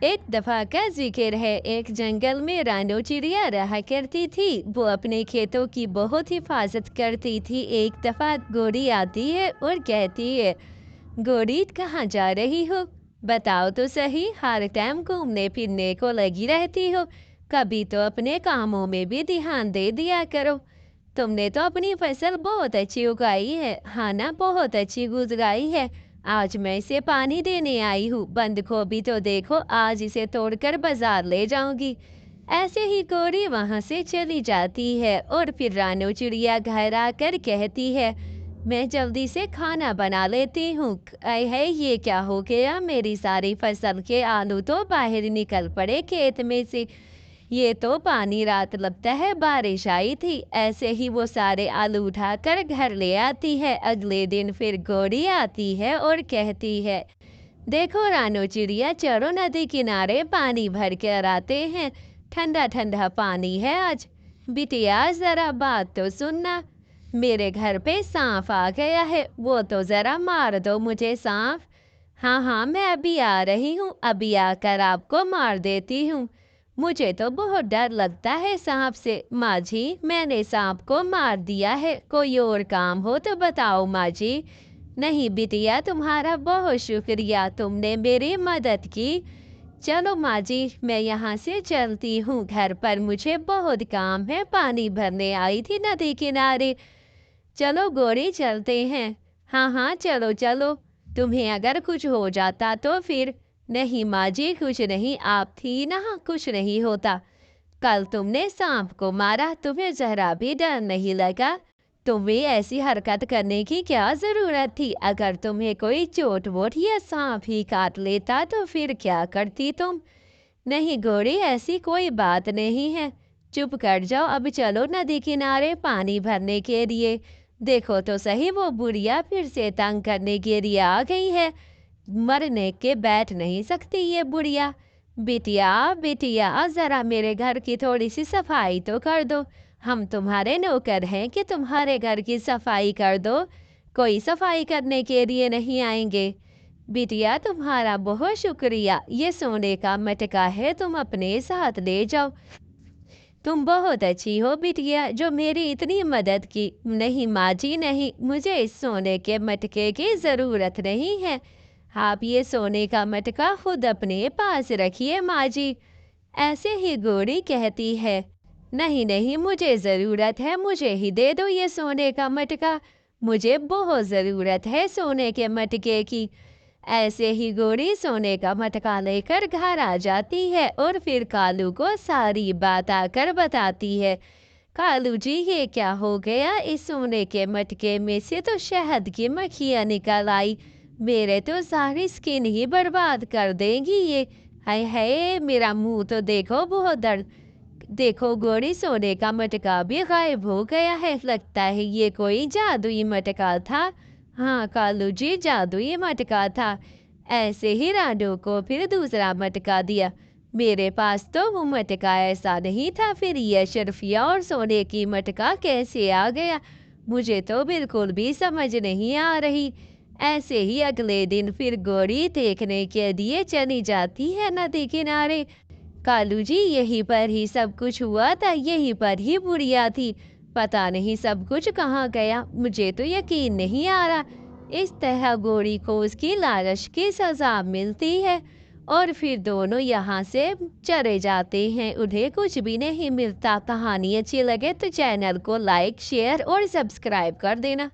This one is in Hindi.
एक दफा का जिक्र है। एक जंगल में रानो चिड़िया रहा करती थी। वो अपने खेतों की बहुत हिफाजत करती थी। एक दफा गोरी आती है और कहती है, गोरी कहाँ जा रही हो? बताओ तो सही, हर टाइम घूमने फिरने को लगी रहती हो। कभी तो अपने कामों में भी ध्यान दे दिया करो। तुमने तो अपनी फसल बहुत अच्छी उगाई है, हाँ ना, बहुत अच्छी उगाई है। आज मैं इसे पानी देने आई हूँ। बंद गोभी तो देखो, आज इसे तोड़कर बाजार ले जाऊंगी। ऐसे ही गौरी वहां से चली जाती है और फिर रानो चिड़िया घर आकर कहती है, मैं जल्दी से खाना बना लेती हूँ। आय है, ये क्या हो गया? मेरी सारी फसल के आलू तो बाहर निकल पड़े खेत में से। ये तो पानी रात लगता है बारिश आई थी। ऐसे ही वो सारे आलू उठाकर घर ले आती है। अगले दिन फिर गौरी आती है और कहती है, देखो रानो चिड़िया, चलो नदी किनारे पानी भर कर आते हैं। ठंडा ठंडा पानी है आज। बिटिया जरा बात तो सुनना, मेरे घर पे सांप आ गया है, वो तो जरा मार दो मुझे सांप। हाँ हाँ, मैं अभी आ रही हूँ, अभी आकर आपको मार देती हूँ। मुझे तो बहुत डर लगता है सांप से। माँ जी, मैंने सांप को मार दिया है, कोई और काम हो तो बताओ माँ जी। नहीं बिटिया, तुम्हारा बहुत शुक्रिया, तुमने मेरी मदद की। चलो माँ जी, मैं यहाँ से चलती हूँ, घर पर मुझे बहुत काम है, पानी भरने आई थी नदी किनारे। चलो गोरी, चलते हैं। हाँ हाँ, चलो चलो। तुम्हें अगर कुछ हो जाता तो फिर? नहीं माँ जी, कुछ नहीं, आप थी ना, कुछ नहीं होता। कल तुमने सांप को मारा, तुम्हें जरा भी डर नहीं लगा? तुम्हें ऐसी हरकत करने की क्या जरूरत थी? अगर तुम्हें कोई चोट वोट या सांप ही काट लेता तो फिर क्या करती तुम? नहीं गोरी, ऐसी कोई बात नहीं है। चुप कर जाओ, अब चलो नदी किनारे पानी भरने के लिए। देखो तो सही, वो बुढ़िया फिर से तंग करने के लिए आ गई है। मरने के बैठ नहीं सकती ये बुढ़िया। बिटिया बिटिया, जरा मेरे घर की थोड़ी सी सफाई तो कर दो। हम तुम्हारे नौकर हैं कि तुम्हारे घर की सफाई कर दो? कोई सफाई करने के लिए नहीं आएंगे। बिटिया तुम्हारा बहुत शुक्रिया, ये सोने का मटका है, तुम अपने साथ ले जाओ। तुम बहुत अच्छी हो बिटिया, जो मेरी इतनी मदद की। नहीं माँ जी नहीं, मुझे इस सोने के मटके की ज़रूरत नहीं है। आप ये सोने का मटका खुद अपने पास रखिए माँ जी। ऐसे ही गोरी कहती है, नहीं नहीं, मुझे ज़रूरत है, मुझे ही दे दो ये सोने का मटका। मुझे बहुत ज़रूरत है सोने के मटके की। ऐसे ही गोरी सोने का मटका लेकर घर आ जाती है और फिर कालू को सारी बात आकर बताती है। कालू जी, ये क्या हो गया? इस सोने के मटके में से तो शहद की मक्खियाँ निकल आई। मेरे तो सारी स्किन ही बर्बाद कर देंगी ये। हाय हाय, मेरा मुंह तो देखो, बहुत दर्द। देखो गोरी, सोने का मटका भी गायब हो गया है। लगता है ये कोई जादुई मटका था। हाँ कालू जी, जादुई मटका था। ऐसे ही रानू को फिर दूसरा मटका दिया। मेरे पास तो वो मटका ऐसा नहीं था, फिर ये शर्फिया और सोने की मटका कैसे आ गया? मुझे तो बिल्कुल भी समझ नहीं आ रही। ऐसे ही अगले दिन फिर गोरी देखने के लिए चली जाती है नदी किनारे। कालू जी, यहीं पर ही सब कुछ हुआ था, यहीं पर ही बुढ़िया थी। पता नहीं सब कुछ कहाँ गया, मुझे तो यकीन नहीं आ रहा। इस तरह गोरी को उसकी लालच की सजा मिलती है और फिर दोनों यहाँ से चले जाते हैं। उन्हें कुछ भी नहीं मिलता। कहानी अच्छी लगे तो चैनल को लाइक, शेयर और सब्सक्राइब कर देना।